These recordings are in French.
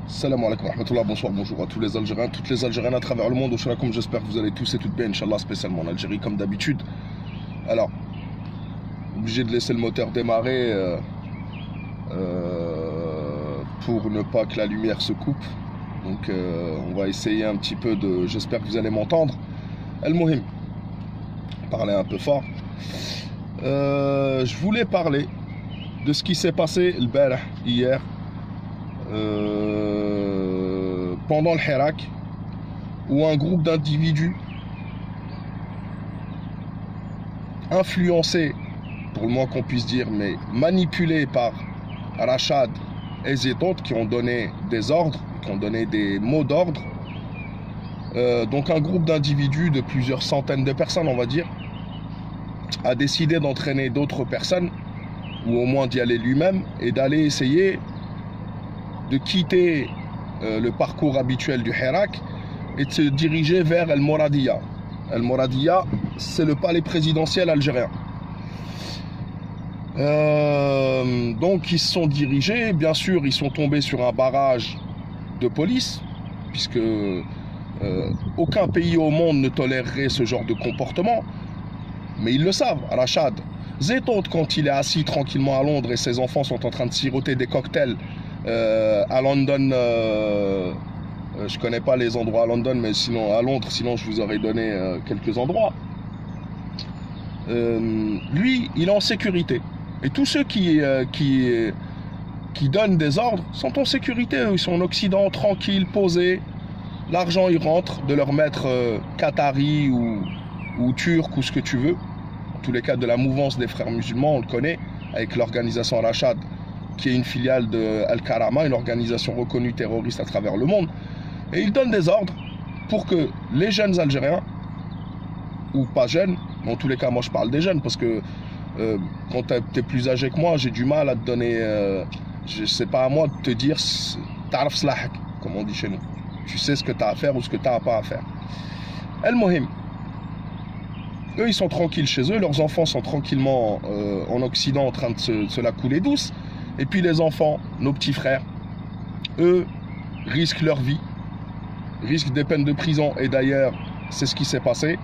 Salam alaikum wa rahmatullah, bonjour à tous les Algériens, toutes les Algériennes à travers le monde. Comme j'espère que vous allez tous et toutes bien, Inch'Allah, spécialement en Algérie comme d'habitude. Alors, obligé de laisser le moteur démarrer pour ne pas que la lumière se coupe. Donc on va essayer un petit peu de... J'espère que vous allez m'entendre. Al-Mohim, parler un peu fort. Je voulais parler de ce qui s'est passé le barah, hier. Pendant le Hirak, où un groupe d'individus influencés, pour le moins qu'on puisse dire, mais manipulés par Rachad et Zetot, qui ont donné des ordres, qui ont donné des mots d'ordre. Donc un groupe d'individus de plusieurs centaines de personnes, on va dire, a décidé d'entraîner d'autres personnes, ou au moins d'y aller lui-même, et d'aller essayer de quitter le parcours habituel du Hirak et de se diriger vers El Mouradia. El Mouradia, c'est le palais présidentiel algérien. Donc ils se sont dirigés, bien sûr ils sont tombés sur un barrage de police, puisque aucun pays au monde ne tolérerait ce genre de comportement, mais ils le savent. Rachad Zetot, quand il est assis tranquillement à Londres et ses enfants sont en train de siroter des cocktails à London, je connais pas les endroits à London, mais sinon à Londres, sinon je vous aurais donné quelques endroits. Lui, il est en sécurité. Et tous ceux qui donnent des ordres sont en sécurité. Ils sont en Occident, tranquilles, posés. L'argent, il rentre de leur maître qatari ou turc ou ce que tu veux. En tous les cas, de la mouvance des frères musulmans, on le connaît, avec l'organisation Rachad, qui est une filiale de Al-Karama, une organisation reconnue terroriste à travers le monde. Et ils donnent des ordres pour que les jeunes Algériens, ou pas jeunes, mais en tous les cas, moi je parle des jeunes, parce que quand tu es plus âgé que moi, j'ai du mal à te donner... c'est pas à moi de te dire « Ta'raf slahak », comme on dit chez nous. Tu sais ce que tu as à faire ou ce que tu n'as pas à faire. Al-Mohim, eux, ils sont tranquilles chez eux, leurs enfants sont tranquillement en Occident en train de se la couler douce. Et puis les enfants, nos petits frères, eux, risquent leur vie, risquent des peines de prison. Et d'ailleurs, c'est ce qui s'est passé,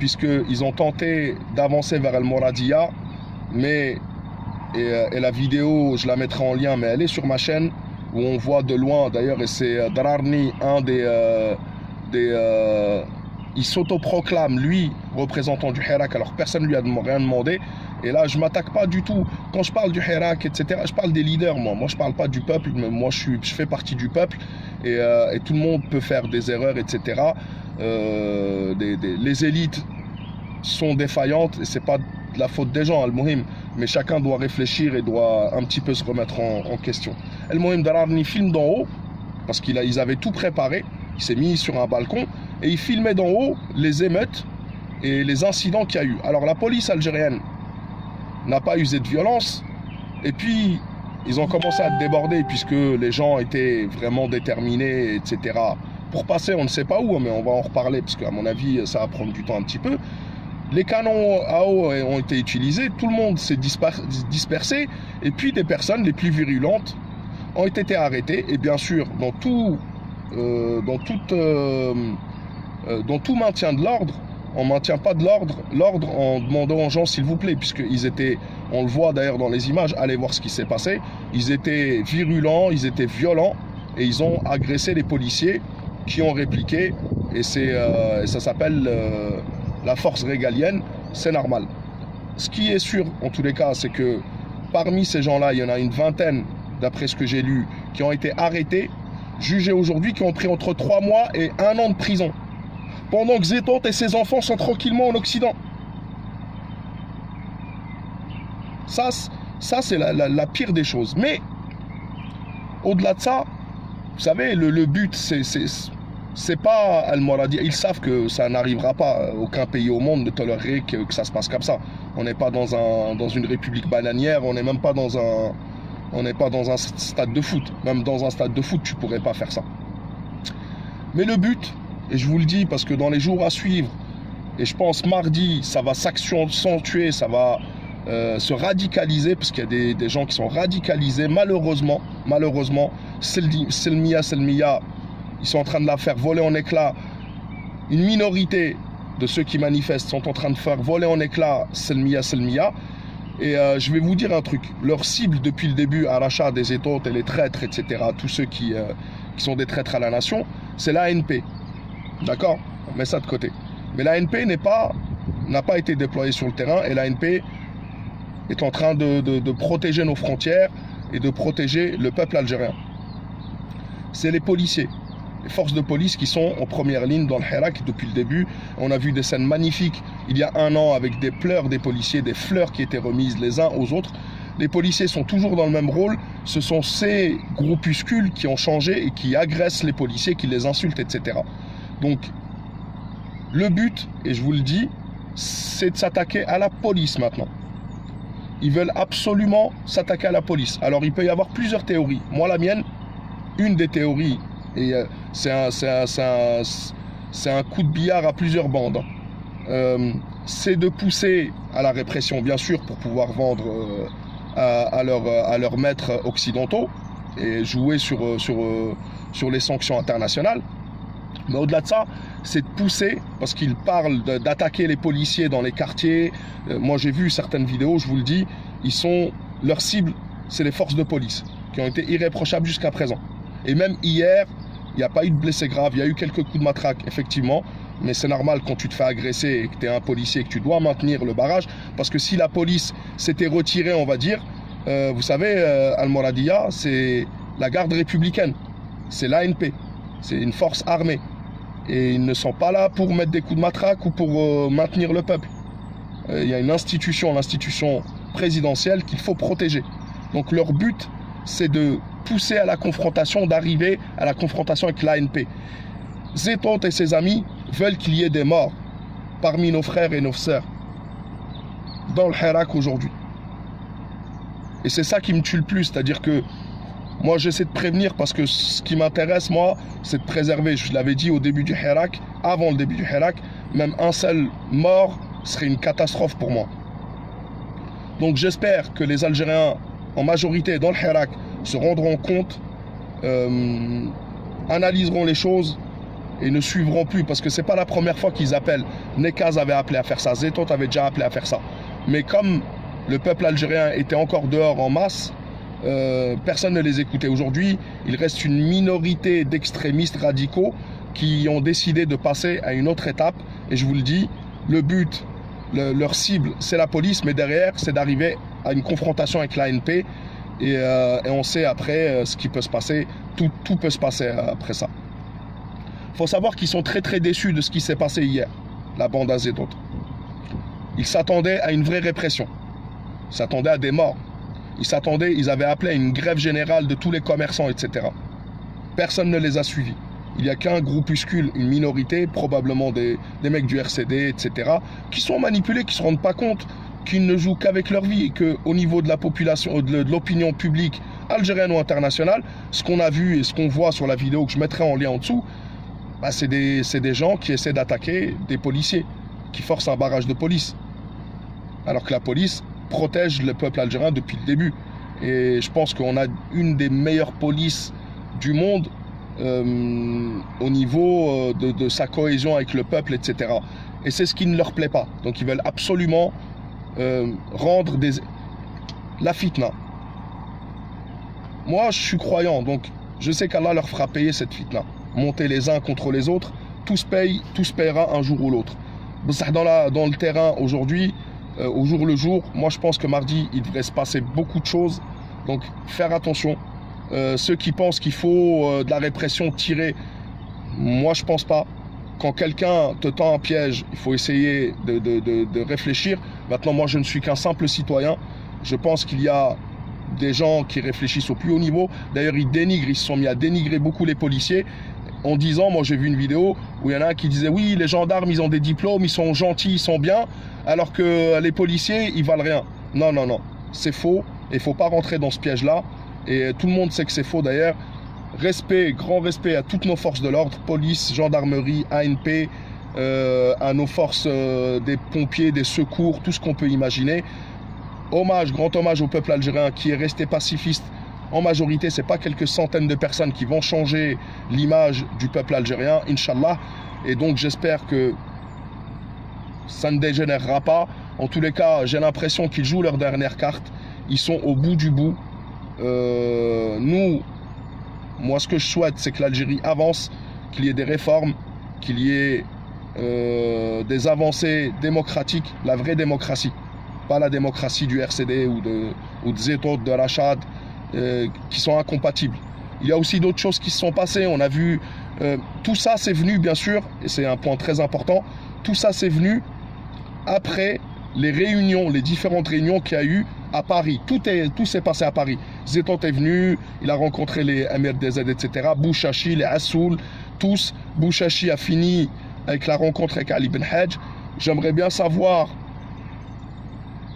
puisqu'ils ont tenté d'avancer vers El Mouradia, mais, et la vidéo, je la mettrai en lien, mais elle est sur ma chaîne, où on voit de loin, d'ailleurs, et c'est Dararni, un il s'autoproclame, lui, représentant du Hirak, alors personne ne lui a rien demandé. Et là, je ne m'attaque pas du tout. Quand je parle du Hirak, etc., je parle des leaders, moi. Moi, je ne parle pas du peuple, mais moi, je fais partie du peuple. Et tout le monde peut faire des erreurs, etc. Les élites sont défaillantes, et ce n'est pas de la faute des gens, Al-Mohim. Mais chacun doit réfléchir et doit un petit peu se remettre en question. Al-Mohim Dararni filme d'en haut, parce qu'ils avaient tout préparé. Il s'est mis sur un balcon, et il filmait d'en haut les émeutes et les incidents qu'il y a eu. Alors, la police algérienne n'a pas usé de violence, et puis ils ont commencé à déborder puisque les gens étaient vraiment déterminés, etc. Pour passer, on ne sait pas où, mais on va en reparler parce qu'à mon avis ça va prendre du temps un petit peu. Les canons à eau ont été utilisés, tout le monde s'est dispersé, et puis des personnes les plus virulentes ont été arrêtées. Et bien sûr, dans tout maintien de l'ordre, on ne maintient pas de l'ordre en demandant aux gens s'il vous plaît, puisqu'ils étaient, on le voit d'ailleurs dans les images, allez voir ce qui s'est passé, ils étaient virulents, ils étaient violents, et ils ont agressé les policiers qui ont répliqué, et ça s'appelle la force régalienne, c'est normal. Ce qui est sûr, en tous les cas, c'est que parmi ces gens-là, il y en a une vingtaine, d'après ce que j'ai lu, qui ont été arrêtés, jugés aujourd'hui, qui ont pris entre 3 mois et 1 an de prison. Pendant que Zetot et ses enfants sont tranquillement en Occident. Ça c'est la pire des choses. Mais, au-delà de ça, vous savez, le but, c'est pas Al-Mouradia. Ils savent que ça n'arrivera pas. Aucun pays au monde ne tolérerait que ça se passe comme ça. On n'est pas dans une république bananière, on n'est même pas dans un stade de foot. Même dans un stade de foot, tu pourrais pas faire ça. Mais le but... Et je vous le dis parce que dans les jours à suivre, et je pense mardi, ça va s'accentuer, ça va se radicaliser, parce qu'il y a des gens qui sont radicalisés, malheureusement, Selmiya, ils sont en train de la faire voler en éclats. Une minorité de ceux qui manifestent sont en train de faire voler en éclats Selmiya. Et je vais vous dire un truc, leur cible depuis le début, à l'achat des étotes et les traîtres, etc., tous ceux qui sont des traîtres à la nation, c'est l'ANP. D'accord? On met ça de côté. Mais l'ANP n'a pas été déployée sur le terrain, et l'ANP est en train de protéger nos frontières et de protéger le peuple algérien. C'est les policiers, les forces de police qui sont en première ligne dans le Hirak depuis le début. On a vu des scènes magnifiques il y a un an avec des pleurs des policiers, des fleurs qui étaient remises les uns aux autres. Les policiers sont toujours dans le même rôle. Ce sont ces groupuscules qui ont changé et qui agressent les policiers, qui les insultent, etc. Donc, le but, et je vous le dis, c'est de s'attaquer à la police maintenant. Ils veulent absolument s'attaquer à la police. Alors, il peut y avoir plusieurs théories. Moi, la mienne, une des théories, et c'est un coup de billard à plusieurs bandes, c'est de pousser à la répression, bien sûr, pour pouvoir vendre à leurs maîtres occidentaux et jouer sur les sanctions internationales. Mais au-delà de ça, c'est de pousser, parce qu'ils parlent d'attaquer les policiers dans les quartiers. Moi, j'ai vu certaines vidéos, je vous le dis, leur cible, c'est les forces de police, qui ont été irréprochables jusqu'à présent. Et même hier, il n'y a pas eu de blessés graves, il y a eu quelques coups de matraque, effectivement, mais c'est normal quand tu te fais agresser et que tu es un policier, que tu dois maintenir le barrage, parce que si la police s'était retirée, on va dire, vous savez, Al-Mouradia, c'est la garde républicaine, c'est l'ANP, c'est une force armée. Et ils ne sont pas là pour mettre des coups de matraque ou pour maintenir le peuple. Il y a une institution, l'institution présidentielle, qu'il faut protéger. Donc leur but, c'est de pousser à la confrontation, d'arriver à la confrontation avec l'ANP. Zetot et ses amis veulent qu'il y ait des morts parmi nos frères et nos sœurs dans le Hirak aujourd'hui. Et c'est ça qui me tue le plus, c'est-à-dire que moi, j'essaie de prévenir, parce que ce qui m'intéresse, moi, c'est de préserver. Je l'avais dit au début du Hirak, avant le début du Hirak, même un seul mort serait une catastrophe pour moi. Donc j'espère que les Algériens, en majorité dans le Hirak, se rendront compte, analyseront les choses et ne suivront plus, parce que c'est pas la première fois qu'ils appellent. Nekaz avait appelé à faire ça, Zetot avait déjà appelé à faire ça. Mais comme le peuple algérien était encore dehors en masse, personne ne les écoutait. Aujourd'hui, il reste une minorité d'extrémistes radicaux qui ont décidé de passer à une autre étape. Et je vous le dis, le but, leur cible, c'est la police, mais derrière, c'est d'arriver à une confrontation avec l'ANP. Et on sait après ce qui peut se passer. Tout peut se passer après ça. Il faut savoir qu'ils sont très très déçus de ce qui s'est passé hier, la bande Zetot. Ils s'attendaient à une vraie répression. Ils s'attendaient à des morts. Ils avaient appelé à une grève générale de tous les commerçants, etc. Personne ne les a suivis. Il n'y a qu'un groupuscule, une minorité, probablement des mecs du RCD, etc., qui sont manipulés, qui ne se rendent pas compte qu'ils ne jouent qu'avec leur vie, et qu'au niveau de la population, de l'opinion publique algérienne ou internationale, ce qu'on a vu et ce qu'on voit sur la vidéo que je mettrai en lien en dessous, bah c'est des gens qui essaient d'attaquer des policiers, qui forcent un barrage de police. Alors que la police protège le peuple algérien depuis le début. Et je pense qu'on a une des meilleures polices du monde au niveau de sa cohésion avec le peuple, etc. Et c'est ce qui ne leur plaît pas. Donc ils veulent absolument rendre la fitna. Moi, je suis croyant, donc je sais qu'Allah leur fera payer cette fitna. Monter les uns contre les autres, tous payera un jour ou l'autre. Dans le terrain aujourd'hui, au jour le jour, moi je pense que mardi il devrait se passer beaucoup de choses, donc faire attention. Ceux qui pensent qu'il faut de la répression, tirer, moi je pense pas. Quand quelqu'un te tend un piège, il faut essayer de réfléchir. Maintenant, moi je ne suis qu'un simple citoyen. Je pense qu'il y a des gens qui réfléchissent au plus haut niveau. D'ailleurs ils se sont mis à dénigrer beaucoup les policiers en disant, moi j'ai vu une vidéo où il y en a un qui disait oui, les gendarmes ils ont des diplômes, ils sont gentils, ils sont bien, alors que les policiers ils valent rien. Non, non, non, c'est faux, et il ne faut pas rentrer dans ce piège là, et tout le monde sait que c'est faux d'ailleurs. Respect, grand respect à toutes nos forces de l'ordre, police, gendarmerie, ANP, à nos forces des pompiers, des secours, tout ce qu'on peut imaginer. grand hommage au peuple algérien qui est resté pacifiste. En majorité, ce n'est pas quelques centaines de personnes qui vont changer l'image du peuple algérien, Inch'Allah. Et donc j'espère que ça ne dégénérera pas. En tous les cas, j'ai l'impression qu'ils jouent leur dernière carte. Ils sont au bout du bout. Moi, ce que je souhaite, c'est que l'Algérie avance, qu'il y ait des réformes, qu'il y ait des avancées démocratiques, la vraie démocratie. Pas la démocratie du RCD ou de Zetot, de Rachad, qui sont incompatibles. Il y a aussi d'autres choses qui se sont passées. On a vu, tout ça c'est venu bien sûr, et c'est un point très important, tout ça c'est venu après les réunions, les différentes réunions qu'il y a eu à Paris. Tout s'est passé à Paris. Zetot est venu, il a rencontré les Amirs des Z, etc. Bouchachi, les Assoul, tous. Bouchachi a fini avec la rencontre avec Ali Ben Hadj. J'aimerais bien savoir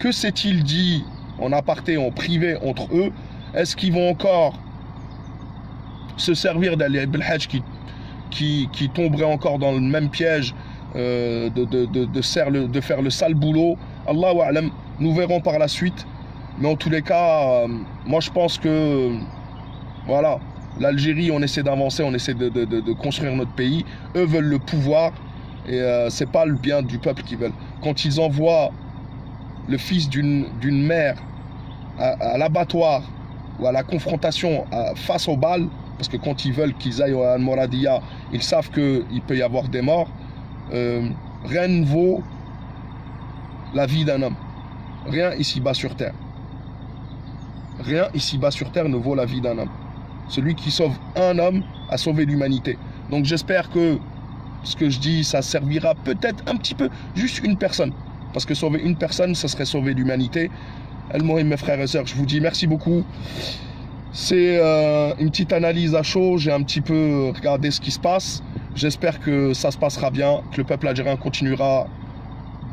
que s'est-il dit en aparté, en privé entre eux. Est-ce qu'ils vont encore se servir d'Ali Ben Hadj qui tomberait encore dans le même piège de faire le sale boulot? Allahu a'lam, nous verrons par la suite. Mais en tous les cas, moi je pense que voilà, l'Algérie, on essaie d'avancer, on essaie de construire notre pays. Eux veulent le pouvoir et c'est pas le bien du peuple qu'ils veulent. Quand ils envoient le fils d'une mère à l'abattoir ou à la confrontation face aux balles, parce que quand ils veulent qu'ils aillent à Al-Mouradia, ils savent qu'il peut y avoir des morts, rien ne vaut la vie d'un homme. Rien ici-bas sur terre. Rien ici-bas sur terre ne vaut la vie d'un homme. Celui qui sauve un homme a sauvé l'humanité. Donc j'espère que ce que je dis, ça servira peut-être un petit peu, juste une personne. Parce que sauver une personne, ça serait sauver l'humanité. El-Mohim, mes frères et sœurs, je vous dis merci beaucoup. C'est une petite analyse à chaud. J'ai un petit peu regardé ce qui se passe. J'espère que ça se passera bien, que le peuple algérien continuera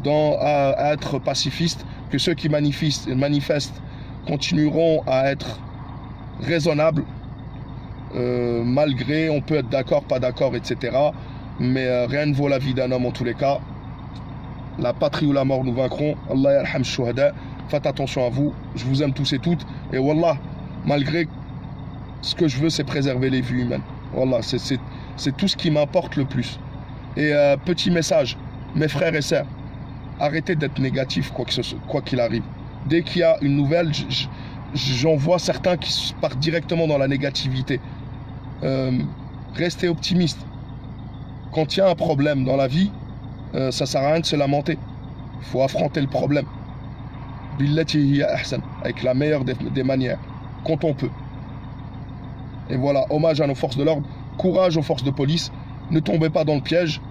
à être pacifiste, que ceux qui manifestent continueront à être raisonnables, malgré, on peut être d'accord, pas d'accord, etc. Mais rien ne vaut la vie d'un homme en tous les cas. La patrie ou la mort, nous vaincrons. Allah yarham shuhada. Faites attention à vous. Je vous aime tous et toutes. Et wallah, malgré ce que je veux, c'est préserver les vies humaines. Wallah, c'est tout ce qui m'importe le plus. Et petit message, mes frères et sœurs, arrêtez d'être négatifs quoi qu'il arrive. Dès qu'il y a une nouvelle, j'en vois certains qui partent directement dans la négativité. Restez optimistes. Quand il y a un problème dans la vie, ça sert à rien de se lamenter. Il faut affronter le problème. Avec la meilleure des manières, quand on peut. Et voilà, hommage à nos forces de l'ordre, courage aux forces de police, ne tombez pas dans le piège.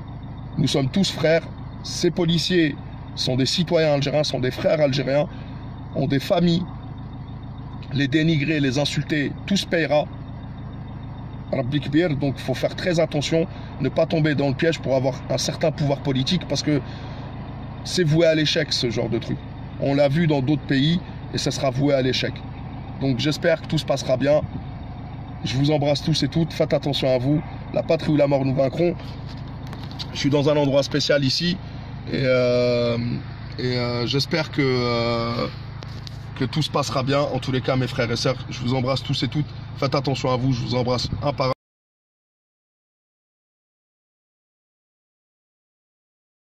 Nous sommes tous frères. Ces policiers sont des citoyens algériens, sont des frères algériens, ont des familles. Les dénigrer, les insulter, tout se payera. Donc il faut faire très attention, ne pas tomber dans le piège pour avoir un certain pouvoir politique, parce que c'est voué à l'échec ce genre de truc. On l'a vu dans d'autres pays et ça sera voué à l'échec. Donc j'espère que tout se passera bien. Je vous embrasse tous et toutes, faites attention à vous. La patrie ou la mort, nous vaincrons. Je suis dans un endroit spécial ici et j'espère que tout se passera bien. En tous les cas, mes frères et sœurs, je vous embrasse tous et toutes. Faites attention à vous, je vous embrasse un par un.